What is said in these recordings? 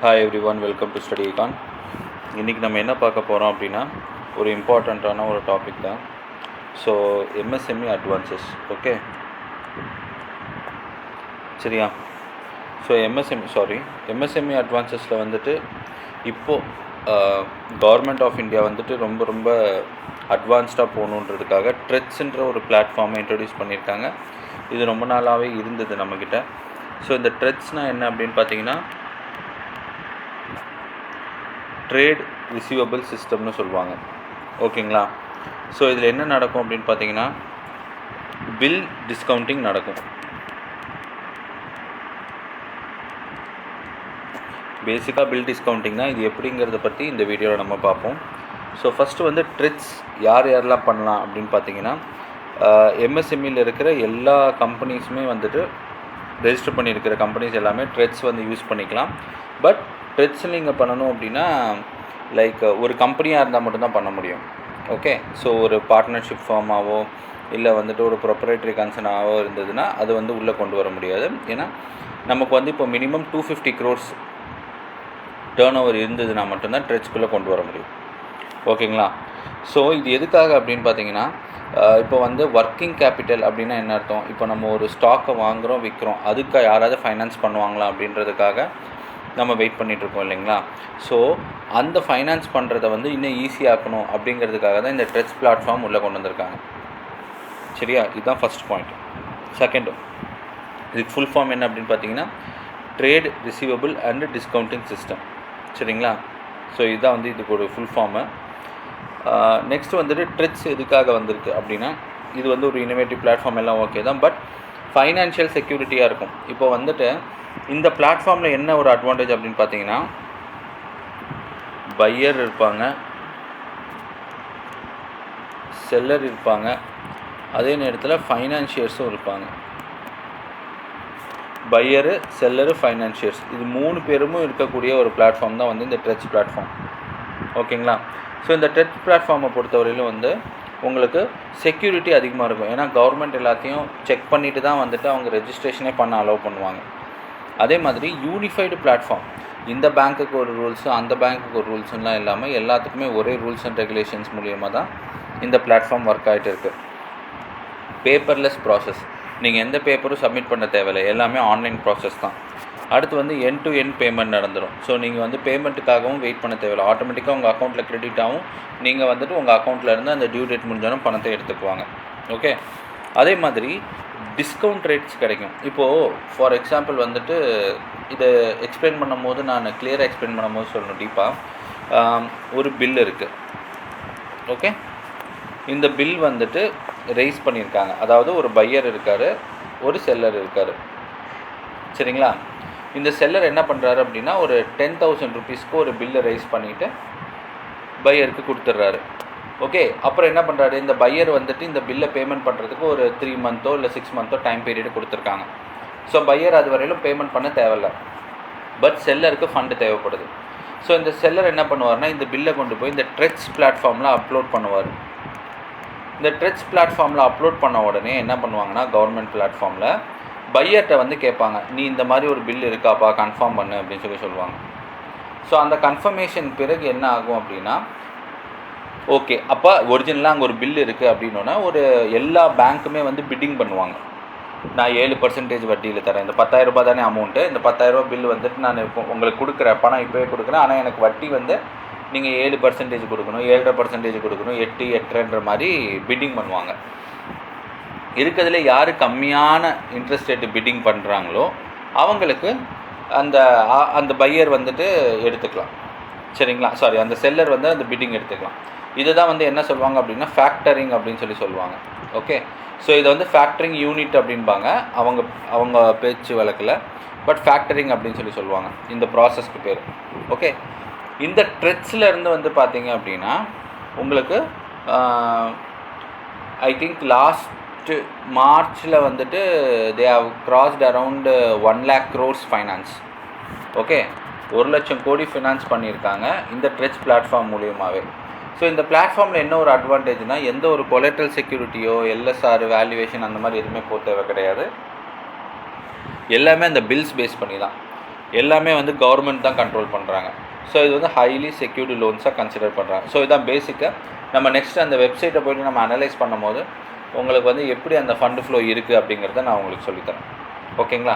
Hi every one, welcome to study econ. இன்றைக்கி நம்ம என்ன பார்க்க போகிறோம் அப்படின்னா ஒரு இம்பார்ட்டண்ட்டான ஒரு டாபிக் தான். So MSME advances. ஓகே, சரியா? ஸோ எம்எஸ்எம்இ அட்வான்சஸில் வந்துட்டு இப்போது கவர்மெண்ட் ஆஃப் இந்தியா வந்துட்டு ரொம்ப அட்வான்ஸ்டாக போகணுன்றதுக்காக ட்ரெட்ஸுன்ற ஒரு பிளாட்ஃபார்மை இன்ட்ரடியூஸ் பண்ணியிருக்காங்க. இது ரொம்ப நாளாகவே இருந்தது நம்மக்கிட்ட. ஸோ இந்த ட்ரெட்ஸ்னால் என்ன அப்படின்னு பார்த்தீங்கன்னா ட்ரேட் ரிசீவபிள் சிஸ்டம்னு சொல்லுவாங்க. ஓகேங்களா? ஸோ இதில் என்ன நடக்கும் அப்படின்னு பார்த்தீங்கன்னா பில் டிஸ்கவுண்டிங் நடக்கும். பேசிக்காக பில் டிஸ்கவுண்டிங் தான். இது எப்படிங்கிறத பற்றி இந்த வீடியோவில் நம்ம பார்ப்போம். ஸோ ஃபஸ்ட்டு வந்து ட்ரெட்ஸ் யாரெல்லாம் பண்ணலாம் அப்படின்னு பார்த்தீங்கன்னா எம்எஸ்எம்இயில் இருக்கிற எல்லா கம்பெனிஸுமே வந்துட்டு ரெஜிஸ்டர் பண்ணியிருக்கிற கம்பெனிஸ் எல்லாமே ட்ரெட்ஸ் வந்து யூஸ் பண்ணிக்கலாம். பட் ட்ரெட்ஸ் நீங்கள் பண்ணணும் அப்படின்னா லைக் ஒரு கம்பெனியாக இருந்தால் மட்டும்தான் பண்ண முடியும். ஓகே, ஸோ ஒரு பார்ட்னர்ஷிப் ஃபார்மாவோ இல்லை வந்துட்டு ஒரு ப்ரொப்ரைட்டரி கன்சர்னாவோ இருந்ததுன்னா அது வந்து உள்ளே கொண்டு வர முடியாது. ஏன்னா நமக்கு வந்து இப்போ மினிமம் 250 crores டேர்ன் ஓவர் இருந்ததுன்னா மட்டும்தான் ட்ரெட்ஸ்குள்ளே கொண்டு வர முடியும். ஓகேங்களா? ஸோ இது எதுக்காக அப்படின்னு பார்த்தீங்கன்னா இப்போ வந்து ஒர்க்கிங் கேபிட்டல் அப்படின்னா என்ன அர்த்தம்? இப்போ நம்ம ஒரு ஸ்டாக்கை வாங்குகிறோம் விற்கிறோம், அதுக்கு யாராவது ஃபைனான்ஸ் பண்ணுவாங்களா அப்படின்றதுக்காக நம்ம வெயிட் பண்ணிகிட்ருக்கோம் இல்லைங்களா? ஸோ அந்த ஃபைனான்ஸ் பண்ணுறதை வந்து இன்னும் ஈஸியாக்கணும் அப்படிங்கிறதுக்காக தான் இந்த ட்ரெட்ஸ் பிளாட்ஃபார்ம் உள்ளே கொண்டு வந்திருக்காங்க. சரியா? இதுதான் ஃபஸ்ட் பாயிண்ட். செகண்டு, இதுக்கு ஃபுல் ஃபார்ம் என்ன அப்படின்னு பார்த்தீங்கன்னா trade receivable and discounting system. சரிங்களா? ஸோ இதுதான் வந்து இதுக்கு ஒரு ஃபுல் ஃபார்மு. நெக்ஸ்ட் வந்துட்டு ட்ரெட்ஸ் எதுக்காக வந்திருக்கு அப்படின்னா இது வந்து ஒரு இனோவேட்டிவ் பிளாட்ஃபார்ம் எல்லாம் ஓகே தான், பட் ஃபைனான்ஷியல் செக்யூரிட்டியாக இருக்கும். இப்போ வந்துட்டு இந்த பிளாட்ஃபார்மில் என்ன ஒரு அட்வான்டேஜ் அப்படின்னு பார்த்தீங்கன்னா பையர் இருப்பாங்க, செல்லர் இருப்பாங்க, அதே நேரத்தில் ஃபைனான்ஷியர்ஸும் இருப்பாங்க. பையரு, செல்லரு, ஃபைனான்ஷியர்ஸ், இது 3 பேரும் இருக்கக்கூடிய ஒரு பிளாட்ஃபார்ம் தான் வந்து இந்த ட்ரெட்ஸ் பிளாட்ஃபார்ம். ஓகேங்களா? ஸோ இந்த ட்ரெட்ஸ் பிளாட்ஃபார்மை பொறுத்தவரையிலும் வந்து உங்களுக்கு செக்யூரிட்டி அதிகமாக இருக்கும். ஏன்னா கவர்மெண்ட் எல்லாத்தையும் செக் பண்ணிவிட்டு தான் வந்துட்டு அவங்க ரெஜிஸ்ட்ரேஷனே பண்ண அலோவ் பண்ணுவாங்க. அதே மாதிரி யூனிஃபைடு பிளாட்ஃபார்ம், இந்த பேங்க்குக்கு ஒரு ரூல்ஸு அந்த பேங்க்குக்கு ஒரு ரூல்ஸுலாம் இல்லாமல் எல்லாத்துக்குமே ஒரே ரூல்ஸ் அண்ட் ரெகுலேஷன்ஸ் மூலியமாக தான் இந்த பிளாட்ஃபார்ம் ஒர்க் ஆகிட்டு இருக்குது. பேப்பர்லெஸ் ப்ராசஸ், நீங்கள் எந்த பேப்பரும் சப்மிட் பண்ண தேவையில்லை, எல்லாமே ஆன்லைன் ப்ராசஸ் தான். அடுத்து வந்து எண்ட் டு எண்ட் பேமெண்ட் நடந்துடும். ஸோ நீங்கள் வந்து பேமெண்ட்டுக்காகவும் வெயிட் பண்ண தேவையில்லை, ஆட்டோமேட்டிக்காக உங்கள் அக்கௌண்ட்டில் கிரெடிட் ஆகும். நீங்கள் வந்துட்டு உங்கள் அக்கௌண்ட்டில் இருந்து அந்த டியூ டேட் முடிஞ்சாலும் பணத்தை எடுத்துக்குவாங்க. ஓகே, அதே மாதிரி டிஸ்கவுண்ட் ரேட்ஸ் கிடைக்கும். இப்போது ஃபார் எக்ஸாம்பிள் வந்துட்டு இதை எக்ஸ்பிளைன் பண்ணும்போது நான் கிளியராக எக்ஸ்பிளைன் பண்ணும்போது சொல்லணும் டீப்பாக. ஒரு பில் இருக்குது. ஓகே, இந்த பில் வந்துட்டு ரைஸ் பண்ணியிருக்காங்க. அதாவது ஒரு பையர் இருக்கார், ஒரு செல்லர் இருக்கார். சரிங்களா? இந்த செல்லர் என்ன பண்ணுறாரு அப்படின்னா ஒரு 10,000 rupeesக்கு ஒரு பில்லை ரைஸ் பண்ணிவிட்டு பையருக்கு கொடுத்துட்றாரு. ஓகே, அப்புறம் என்ன பண்ணுறாரு, இந்த பையர் வந்துட்டு இந்த பில்லை பேமெண்ட் பண்ணுறதுக்கு ஒரு 3 monthோ இல்லை 6 monthோ டைம் பீரியடு கொடுத்துருக்காங்க. ஸோ பையர் அது வரையிலும் பேமெண்ட் பண்ண தேவையில்லை, பட் செல்லருக்கு ஃபண்டு தேவைப்படுது. ஸோ இந்த செல்லர் என்ன பண்ணுவார்னா இந்த பில்லை கொண்டு போய் இந்த ட்ரெட்ஸ் பிளாட்ஃபார்மில் அப்லோட் பண்ணுவார். இந்த ட்ரெட்ஸ் பிளாட்ஃபார்மில் அப்லோட் பண்ண உடனே என்ன பண்ணுவாங்கன்னா கவர்மெண்ட் பிளாட்ஃபார்மில் பையர்கிட்ட வந்து கேட்பாங்க, நீ இந்த மாதிரி ஒரு பில் இருக்காப்பா கன்ஃபார்ம் பண்ணு அப்படின்னு சொல்லுவாங்க. ஸோ அந்த கன்ஃபர்மேஷன் பிறகு என்ன ஆகும் அப்படின்னா ஓகே, அப்போ ஒரிஜினலாக அங்கே ஒரு பில் இருக்குது அப்படின்னோன்னா ஒரு எல்லா பேங்க்குமே வந்து பிட்டிங் பண்ணுவாங்க. நான் 7% வட்டியில் தரேன், இந்த 10,000 ரூபாய் தானே அமௌண்ட்டு, இந்த 10,000 ரூபாய் பில் வந்துட்டு நான் இப்போ உங்களுக்கு கொடுக்குறேன், பணம் இப்போவே கொடுக்குறேன், ஆனால் எனக்கு வட்டி வந்து நீங்கள் 7% கொடுக்கணும், 7.5% கொடுக்கணும், 8, 8.5ன்ற மாதிரி பிட்டிங் பண்ணுவாங்க. இருக்கிறதுல யார் கம்மியான இன்ட்ரெஸ்ட் ரேட்டு பிட்டிங் பண்ணுறாங்களோ அவங்களுக்கு அந்த பையர் வந்துட்டு எடுத்துக்கலாம். சரிங்களா? சாரி, அந்த செல்லர் வந்து அந்த பிட்டிங் எடுத்துக்கலாம். இதை தான் வந்து என்ன சொல்லுவாங்க அப்படின்னா ஃபேக்டரிங் அப்படின்னு சொல்லுவாங்க. ஓகே, ஸோ இதை வந்து ஃபேக்டரிங் யூனிட் அப்படின்பாங்க அவங்க பேச்சு வழக்கில், பட் ஃபேக்டரிங் அப்படின்னு சொல்லுவாங்க இந்த ப்ராசஸ்க்கு பேர். ஓகே, இந்த ட்ரெட்ஸில் இருந்து வந்து பார்த்தீங்க அப்படின்னா உங்களுக்கு ஐ திங்க் லாஸ்ட் மார்ச்சில் வந்துட்டு they have crossed around 1 lakh crores finance. Okay, 1 லட்சம் கோடி ஃபினான்ஸ் பண்ணியிருக்காங்க இந்த ட்ரெட்ஸ் பிளாட்ஃபார்ம் மூலியமாகவே. ஸோ இந்த பிளாட்ஃபார்மில் என்ன ஒரு அட்வான்டேஜ்னால் எந்த ஒரு கொலேட்ரல் செக்யூரிட்டியோ எல்எஸ்ஆர் வேல்யூவேஷன் அந்த மாதிரி எதுவுமே போக தேவை கிடையாது. எல்லாமே அந்த பில்ஸ் பேஸ் பண்ணி தான். எல்லாமே வந்து கவர்மெண்ட் தான் கண்ட்ரோல் பண்ணுறாங்க. ஸோ இது வந்து ஹைலி செக்யூர்டு லோன்ஸாக கன்சிடர் பண்ணுறாங்க. ஸோ இதான் பேசிக்காக. நம்ம நெக்ஸ்ட் அந்த வெப்சைட்டை போய்ட்டு நம்ம அனலைஸ் பண்ணும் போது உங்களுக்கு வந்து எப்படி அந்த ஃபண்டு ஃப்ளோ இருக்குது அப்படிங்கிறத நான் உங்களுக்கு சொல்லித்தரேன். ஓகேங்களா?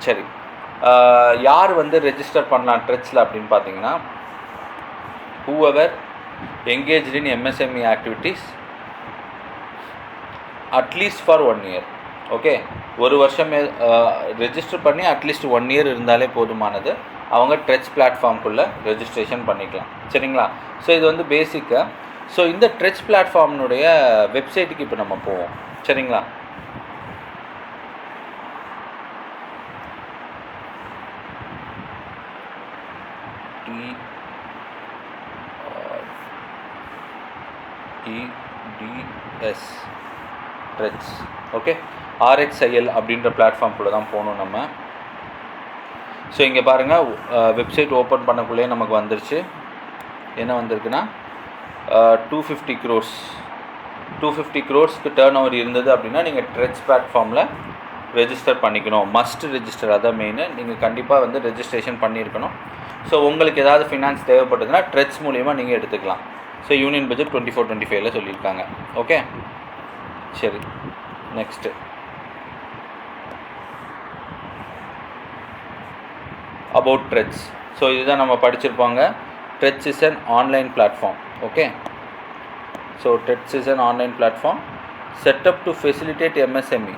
சரி, யார் வந்து ரெஜிஸ்டர் பண்ணலாம் ட்ரெட்ஸில் அப்படின்னு பார்த்தீங்கன்னா, whoever engaged in MSME activities at least for 1 year. Okay, ஒரு வருஷம் ரெஜிஸ்டர் பண்ணி அட்லீஸ்ட் 1 இயர் இருந்தாலே போதுமானது. அவங்க ட்ரெட்ஸ் பிளாட்ஃபார்ம்குள்ளே ரெஜிஸ்ட்ரேஷன் பண்ணிக்கலாம். சரிங்களா? ஸோ இது வந்து பேசிக்காக. ஸோ இந்த ட்ரெட்ஸ் பிளாட்ஃபார்ம்னுடைய வெப்சைட்டுக்கு இப்போ நம்ம போவோம். சரிங்களா? EDS threats. ஓகே, RXIL அப்படின்ற பிளாட்ஃபார்ம்குள்ளே தான் போகணும் நம்ம. ஸோ இங்கே பாருங்கள், வெப்சைட் ஓப்பன் பண்ணக்குள்ளேயே நமக்கு வந்துருச்சு. என்ன வந்திருக்குன்னா 250 crores 250 crores டேர்ன் ஓவர் இருந்தது அப்படின்னா நீங்கள் ட்ரெட்ஸ் பிளாட்ஃபார்மில் ரெஜிஸ்டர் பண்ணிக்கணும். மஸ்ட் ரெஜிஸ்டர், அதான் மெயின். நீங்கள் கண்டிப்பாக வந்து ரெஜிஸ்ட்ரேஷன் பண்ணியிருக்கணும். ஸோ உங்களுக்கு ஏதாவது ஃபினான்ஸ் தேவைப்பட்டதுன்னா ட்ரெட்ஸ் மூலிமா நீங்கள் எடுத்துக்கலாம். ஸோ யூனியன் பட்ஜெட் 24-25 சொல்லியிருக்காங்க. ஓகே, சரி, நெக்ஸ்ட்டு அபவுட் ட்ரெட்ஸ். ஸோ இதுதான் நம்ம படிச்சிருப்பாங்க. TReDS is an online platform. Okay, so TReDS is an online platform set up ஃபெசிலிட்டேட் MSME.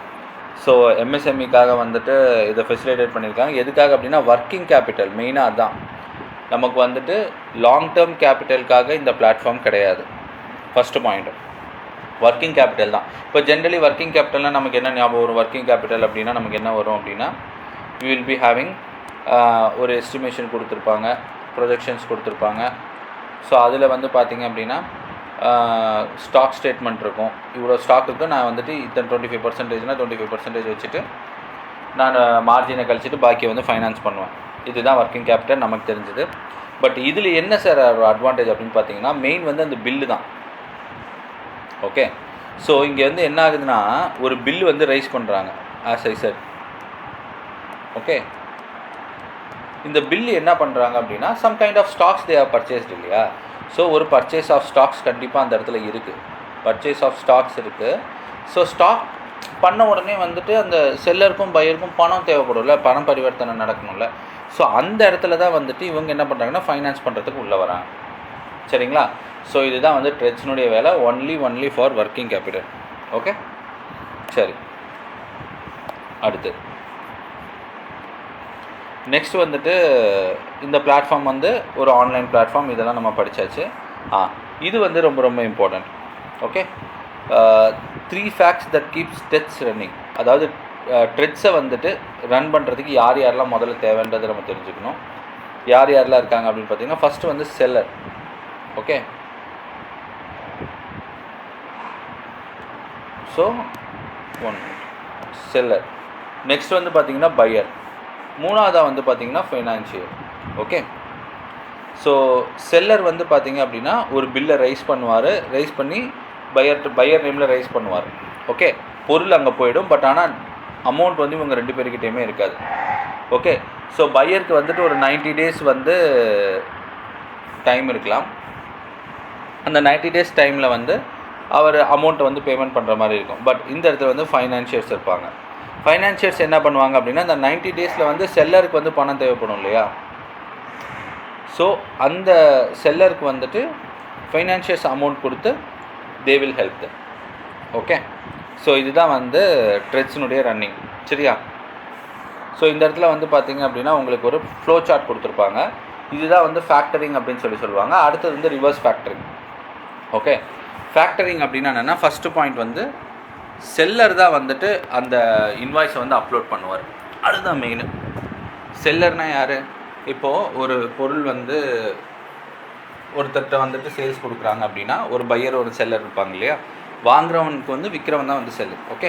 ஸோ MSMEக்காக வந்துட்டு இதை ஃபெசிலிட்டேட் பண்ணியிருக்காங்க. எதுக்காக அப்படின்னா ஒர்க்கிங் கேபிட்டல் மெயினாக அதுதான். நமக்கு வந்துட்டு லாங் டேர்ம் கேபிட்டலுக்காக இந்த பிளாட்ஃபார்ம் கிடையாது. ஃபஸ்ட்டு பாயிண்ட்டு ஒர்க்கிங் கேபிட்டல் தான். இப்போ ஜென்ரலி ஒர்க்கிங் கேபிட்டல்னால் நமக்கு என்ன ஞாபகம் வரும்? ஒர்க்கிங் கேபிட்டல் அப்படின்னா நமக்கு என்ன வரும் அப்படின்னா, வி வில் பி ஹேவிங் ஒரு எஸ்டிமேஷன் கொடுத்துருப்பாங்க, ப்ரொஜெக்ஷன்ஸ் கொடுத்துருப்பாங்க. ஸோ அதில் வந்து பார்த்திங்க அப்படின்னா ஸ்டாக் ஸ்டேட்மெண்ட் இருக்கும். இவ்வளோ ஸ்டாக் இருக்குது, நான் வந்துட்டு இத்தனை 25%னா 25% வச்சுட்டு நான் மார்ஜினை கழிச்சிட்டு பாக்கியை வந்து ஃபைனான்ஸ் பண்ணுவேன். இதுதான் ஒர்க்கிங் கேபிட்டல் நமக்கு தெரிஞ்சது. பட் இதில் என்ன சார் அட்வான்டேஜ் அப்படின்னு பார்த்தீங்கன்னா, மெயின் வந்து அந்த பில்லு தான். ஓகே, ஸோ இங்கே வந்து என்ன ஆகுதுன்னா, ஒரு பில்லு வந்து ரைஸ் பண்ணுறாங்க ஆஸ் ஐ செட். ஓகே, இந்த பில்லு என்ன பண்ணுறாங்க அப்படின்னா, some kind of stocks they have purchased இல்லையா? ஸோ ஒரு பர்ச்சேஸ் ஆஃப் ஸ்டாக்ஸ் கண்டிப்பாக அந்த இடத்துல இருக்குது. பர்ச்சேஸ் ஆஃப் ஸ்டாக்ஸ் இருக்குது. ஸோ ஸ்டாக் பண்ண உடனே வந்துட்டு அந்த செல்லருக்கும் பையருக்கும் பணம் தேவைப்படும்ல, பணம் பரிவர்த்தனை நடக்கணும்ல. ஸோ அந்த இடத்துல தான் வந்துட்டு இவங்க என்ன பண்ணுறாங்கன்னா ஃபைனான்ஸ் பண்ணுறதுக்கு உள்ளே வராங்க. சரிங்களா? ஸோ இதுதான் வந்து ட்ரெட்ஸினுடைய வேலை, only for working capital. Okay, சரி, அடுத்து நெக்ஸ்ட் வந்துட்டு இந்த பிளாட்ஃபார்ம் வந்து ஒரு ஆன்லைன் பிளாட்ஃபார்ம். இதெல்லாம் நம்ம படித்தாச்சு. இது வந்து ரொம்ப ரொம்ப important. Okay, 3 facts that keeps threats running. அதாவது ட்ரெட்ஸை வந்துட்டு ரன் பண்ணுறதுக்கு யார் யாரெல்லாம் முதல்ல தேவைன்றதை நம்ம தெரிஞ்சுக்கணும். யார் யாரெல்லாம் இருக்காங்க அப்படின்னு பார்த்தீங்கன்னா, ஃபஸ்ட்டு வந்து seller. Okay, so 1 seller. Next வந்து பார்த்திங்கன்னா பையர். மூணாவதாக வந்து பார்த்திங்கன்னா ஃபைனான்ஷியல். ஓகே, ஸோ செல்லர் வந்து பார்த்திங்க அப்படின்னா ஒரு பில்லை ரைஸ் பண்ணுவார். ரைஸ் பண்ணி பையர் நேமில் ரைஸ் பண்ணுவார். ஓகே, பொருள் அங்கே போயிடும். பட் ஆனால் அமௌண்ட் வந்து இவங்க 2 பேர்கிட்டையுமே இருக்காது. ஓகே, ஸோ பையருக்கு வந்துட்டு ஒரு 90 days வந்து டைம் இருக்கலாம். அந்த 90 days டைமில் வந்து அவர் அமௌண்ட்டை வந்து பேமெண்ட் பண்ணுற மாதிரி இருக்கும். பட் இந்த இடத்துல வந்து ஃபைனான்ஷியர்ஸ் இருப்பாங்க. ஃபைனான்ஷியர்ஸ் என்ன பண்ணுவாங்க அப்படின்னா, அந்த 90 days வந்து செல்லருக்கு வந்து பணம் தேவைப்படும் இல்லையா? ஸோ அந்த செல்லருக்கு வந்துட்டு ஃபைனான்ஷியர்ஸ் அமௌண்ட் கொடுத்து they will help them. Okay, so இதுதான் வந்து ட்ரெட்ஸினுடைய ரன்னிங். சரியா? ஸோ இந்த இடத்துல வந்து பார்த்திங்க அப்படின்னா உங்களுக்கு ஒரு ஃப்ளோ சார்ட் கொடுத்துருப்பாங்க. இதுதான் வந்து ஃபேக்டரிங் அப்படின்னு சொல்லுவாங்க. அடுத்தது வந்து ரிவர்ஸ் ஃபேக்டரிங். ஓகே, ஃபேக்டரிங் அப்படின்னா என்னென்னா, ஃபஸ்ட்டு பாயிண்ட் வந்து செல்லர் தான் வந்துட்டு அந்த இன்வாய்ஸை வந்து அப்லோட் பண்ணுவார். அதுதான் மெயின். செல்லர்னால் யார்? இப்போது ஒரு பொருள் வந்து ஒருத்தர்கிட்ட வந்துட்டு சேல்ஸ் கொடுக்குறாங்க அப்படின்னா, ஒரு பையர் ஒரு செல்லர் இருப்பாங்க இல்லையா? வாங்குறவனுக்கு வந்து விற்கிறவன் தான் வந்து செல்லர். ஓகே,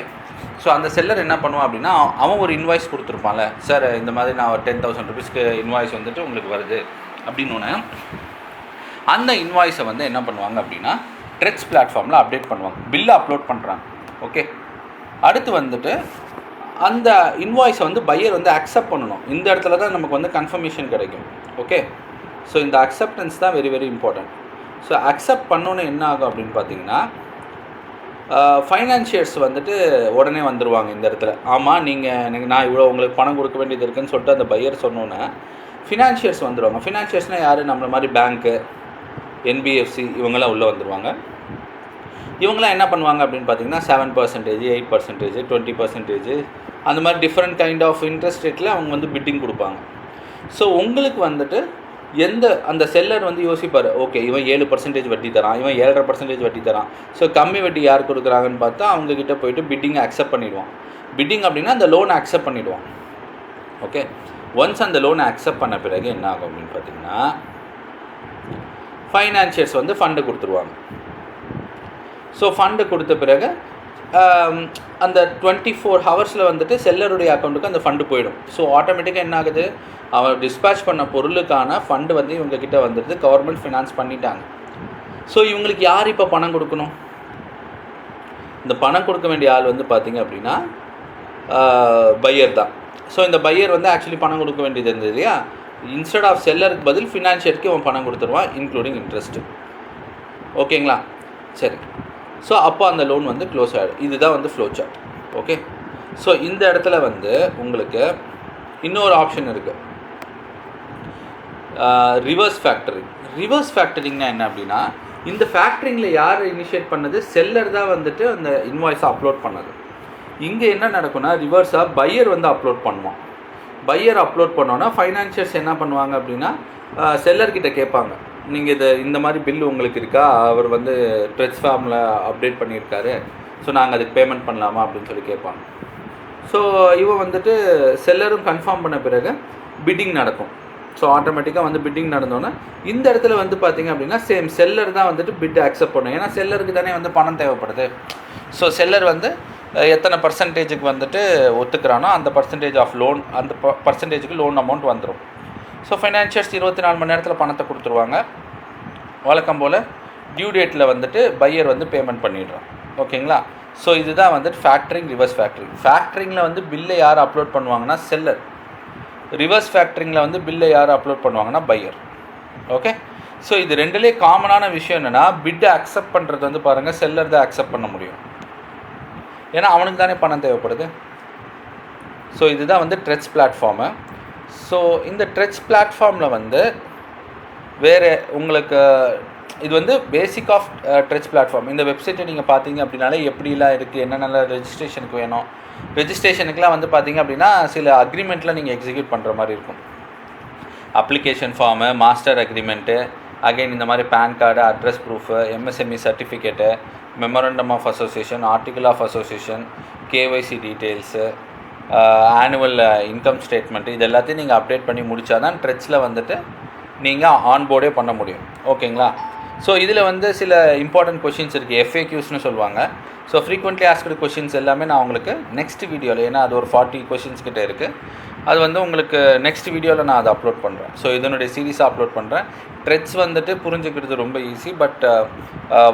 ஸோ அந்த செல்லர் என்ன பண்ணுவான் அப்படின்னா, அவன் ஒரு இன்வாய்ஸ் கொடுத்துருப்பான்ல, சார் இந்த மாதிரி நான் ஒரு 10,000 rupeesக்கு இன்வாய்ஸ் வந்துட்டு உங்களுக்கு வருது அப்படின்னு. அந்த இன்வாய்ஸை வந்து என்ன பண்ணுவாங்க அப்படின்னா ட்ரெட்ஸ் பிளாட்ஃபார்மில் அப்டேட் பண்ணுவாங்க. பில்லை அப்லோட் பண்ணுறாங்க. ஓகே, அடுத்து வந்துட்டு அந்த இன்வாய்ஸை வந்து பையர் வந்து அக்செப்ட் பண்ணணும். இந்த இடத்துல தான் நமக்கு வந்து கன்ஃபர்மேஷன் கிடைக்கும். ஓகே, ஸோ இந்த அக்செப்டன்ஸ் தான் very very important. So accept பண்ணோன்னு என்ன ஆகும் அப்படின்னு பார்த்தீங்கன்னா, ஃபைனான்ஷியர்ஸ் வந்துட்டு உடனே வந்துடுவாங்க இந்த இடத்துல. ஆமாம், நீங்கள் நான் இவ்வளோ உங்களுக்கு பணம் கொடுக்க வேண்டியது இருக்குதுன்னு சொல்லிட்டு அந்த பையர் சொன்னோன்னே ஃபினான்ஷியர்ஸ் வந்துடுவாங்க. ஃபினான்ஷியர்ஸ்னால் யார்? நம்மள மாதிரி பேங்க்கு, என்பிஎஃப்சி இவங்கெல்லாம் உள்ளே வந்துடுவாங்க. இவங்களாம் என்ன பண்ணுவாங்க அப்படின்னு பார்த்தீங்கன்னா 7%, 8%, 20% அந்த மாதிரி டிஃப்ரெண்ட் கைண்ட் ஆஃப் இன்ட்ரெஸ்ட் ரேட்டில் அவங்க வந்து பிட்டிங் கொடுப்பாங்க. ஸோ உங்களுக்கு வந்துட்டு அந்த செல்லர் வந்து யோசிப்பார், ஓகே இவன் 7% வட்டி தரான், இவன் 7.5% வட்டி தரான், ஸோ கம்மி வட்டி யார் கொடுக்குறாங்கன்னு பார்த்தா அவங்கக்கிட்ட போய்ட்டு பிட்டிங்கை அக்செப்ட் பண்ணிவிடுவான். பிட்டிங் அப்படின்னா அந்த லோனை அக்செப்ட் பண்ணிவிடுவான். ஓகே, ஒன்ஸ் அந்த லோனை அக்செப்ட் பண்ண பிறகு என்ன ஆகும் அப்படின்னு பார்த்தீங்கன்னா, ஃபைனான்ஷியர்ஸ் வந்து ஃபண்டு கொடுத்துருவாங்க. ஸோ ஃபண்டு கொடுத்த பிறகு அந்த 24 ஹவர்ஸில் வந்துட்டு செல்லருடைய அக்கௌண்ட்டுக்கு அந்த ஃபண்டு போயிடும். ஸோ ஆட்டோமேட்டிக்காக என்ன ஆகுது, அவர் டிஸ்பேச் பண்ண பொருளுக்கான ஃபண்டு வந்து இவங்கக்கிட்ட வந்துடுது. கவர்மெண்ட் ஃபினான்ஸ் பண்ணிட்டாங்க. ஸோ இவங்களுக்கு யார் இப்போ பணம் கொடுக்கணும்? இந்த பணம் கொடுக்க வேண்டிய ஆள் வந்து பார்த்திங்க அப்படின்னா பையர் தான். ஸோ இந்த பையர் வந்து ஆக்சுவலி பணம் கொடுக்க வேண்டியது இருந்தது இல்லையா, இன்ஸ்டெட் ஆஃப் செல்லருக்கு பதில் ஃபினான்ஷியருக்கு இவன் பணம் கொடுத்துருவான், இன்க்ளூடிங் இன்ட்ரெஸ்ட்டு. ஓகேங்களா? சரி, ஸோ அப்போ அந்த லோன் வந்து க்ளோஸ் ஆகிடும். இதுதான் வந்து ஃப்ளோ சார்ட். ஓகே, ஸோ இந்த இடத்துல வந்து உங்களுக்கு இன்னொரு ஆப்ஷன் இருக்குது, ரிவர்ஸ் ஃபேக்டரிங். ரிவர்ஸ் ஃபேக்டரிங்னா என்ன அப்படின்னா, இந்த ஃபேக்டரிங்கில் யார் இனிஷியேட் பண்ணது? செல்லர் தான் வந்துட்டு அந்த இன்வாய்ஸை அப்லோட் பண்ணது. இங்கே என்ன நடக்கும்னா, ரிவர்ஸாக பையர் வந்து அப்லோட் பண்ணுவான். பையர் அப்லோட் பண்ணோன்னா ஃபைனான்ஷியர்ஸ் என்ன பண்ணுவாங்க அப்படின்னா, செல்லர்கிட்ட கேட்பாங்க, நீங்கள் இந்த மாதிரி பில் உங்களுக்கு இருக்கா, அவர் வந்து ட்ரெச் ஃபார்மில் அப்டேட் பண்ணியிருக்காரு, ஸோ நாங்கள் அதுக்கு பேமெண்ட் பண்ணலாமா அப்படின்னு சொல்லி கேட்பாங்க. ஸோ இவன் வந்துட்டு செல்லரும் கன்ஃபார்ம் பண்ண பிறகு பிட்டிங் நடக்கும். ஸோ ஆட்டோமேட்டிக்காக வந்து பிட்டிங் நடந்தோன்னே இந்த இடத்துல வந்து பார்த்திங்க அப்படின்னா சேம் செல்லர் தான் வந்துட்டு பிட் அக்செப்ட் பண்ணும். ஏன்னா செல்லருக்கு தானே வந்து பணம் தேவைப்படுது. ஸோ செல்லர் வந்து எத்தனை பர்சன்டேஜுக்கு வந்துட்டு ஒத்துக்கிறானோ அந்த பர்சன்டேஜ் ஆஃப் லோன், அந்த பர்சன்டேஜுக்கு லோன் அமௌண்ட் வந்துடும். ஸோ ஃபைனான்ஷியர்ஸ் 24 மணி நேரத்தில் பணத்தை கொடுத்துருவாங்க. வழக்கம் போல் டியூ டேட்டில் வந்துட்டு பையர் வந்து பேமெண்ட் பண்ணிடுறான். ஓகேங்களா? ஸோ இதுதான் வந்துட்டு ஃபேக்டரிங், ரிவர்ஸ் ஃபேக்டரிங். ஃபேக்டரிங்கில் வந்து பில்லை யார் அப்லோட் பண்ணுவாங்கன்னா செல்லர். ரிவர்ஸ் ஃபேக்டரிங்கில் வந்து பில்லை யார் அப்லோட் பண்ணுவாங்கன்னா பையர். ஓகே, ஸோ இது ரெண்டுலேயே காமனான விஷயம் என்னென்னா, பிட்டை அக்செப்ட் பண்ணுறது வந்து பாருங்கள் செல்லர் தான் அக்செப்ட் பண்ண முடியும். ஏன்னா அவனுக்கு தானே பணம் தேவைப்படுது. ஸோ இதுதான் வந்து ட்ரெச் பிளாட்ஃபார்மு. ஸோ இந்த ட்ரெச் பிளாட்ஃபார்மில் வந்து வேறு உங்களுக்கு இது வந்து பேசிக் ஆஃப் ட்ரெச் பிளாட்ஃபார்ம். இந்த வெப்சைட்டை நீங்கள் பார்த்தீங்க அப்படின்னாலே எப்படிலாம் இருக்குது, என்னென்ன ரெஜிஸ்ட்ரேஷனுக்கு வேணும். ரெஜிஸ்ட்ரேஷனுக்குலாம் வந்து பார்த்தீங்க அப்படின்னா சில அக்ரிமெண்ட்டில் நீங்கள் எக்ஸிக்யூட் பண்ணுற மாதிரி இருக்கும். Application form, master agreement, again இந்த மாதிரி PAN card, address proof, MSME certificate, memorandum of association, article of association, KYC details, annual income statement, இது எல்லாத்தையும் நீங்கள் அப்டேட் பண்ணி முடித்தா தான் ட்ரெச்சில் வந்துட்டு நீங்கள் ஆன்போர்டே பண்ண முடியும். ஓகேங்களா? ஸோ இதில் வந்து சில இம்பார்ட்டன்ட் கொஷின்ஸ் இருக்குது, FAQஸ்னு சொல்லுவாங்க. ஸோ ஃப்ரீக்வெண்ட்லி ஆஸ்க்டு கொஷின்ஸ் எல்லாமே நான் உங்களுக்கு நெக்ஸ்ட் வீடியோவில், ஏன்னா அது ஒரு 40 கொஷின்ஸ் கிட்டே இருக்குது, அது வந்து உங்களுக்கு நெக்ஸ்ட் வீடியோவில் நான் அதை அப்லோட் பண்ணுறேன். ஸோ இதனுடைய சீரீஸாக அப்லோட் பண்ணுறேன். ட்ரெட்ஸ் வந்துட்டு புரிஞ்சுக்கிறது ரொம்ப ஈஸி, பட்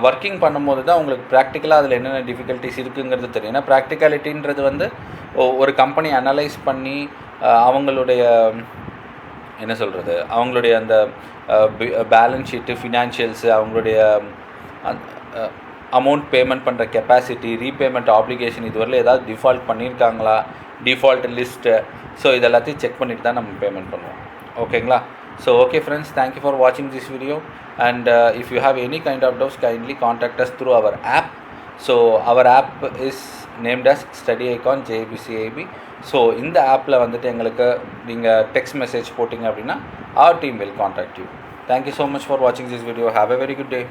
ஒர்க்கிங் பண்ணும்போது தான் உங்களுக்கு ப்ராக்டிக்கலாக அதில் என்னென்ன டிஃபிகல்ட்டிஸ் இருக்குங்கிறது தெரியும். ஏன்னா ப்ராக்டிகாலிட்டின்றது வந்து ஒரு கம்பெனி அனலைஸ் பண்ணி அவங்களுடைய என்ன சொல்கிறது, அவங்களுடைய அந்த பேலன்ஸ் ஷீட்டு, ஃபினான்ஷியல்ஸு, அவங்களுடைய அமௌண்ட் பேமெண்ட் பண்ணுற கெப்பாசிட்டி, ரீபேமெண்ட் ஆப்ளிகேஷன், இதுவரையில் ஏதாவது டிஃபால்ட் பண்ணியிருக்காங்களா, டிஃபால்ட் லிஸ்ட்டு, ஸோ இதெல்லாத்தையும் செக் பண்ணிவிட்டு தான் நம்ம பேமெண்ட் பண்ணுவோம். ஓகேங்களா? So okay friends, thank you for வாட்சிங் this video, and if you have any kind of doubts, kindly contact us through our app. So our app is named as Study Icon JBCAB. So இந்த ஆப்பில் வந்துட்டு எங்களுக்கு நீங்கள் text message போட்டிங்க அப்படின்னா our team will contact you. Thank you so much for watching this video. Have a very good day.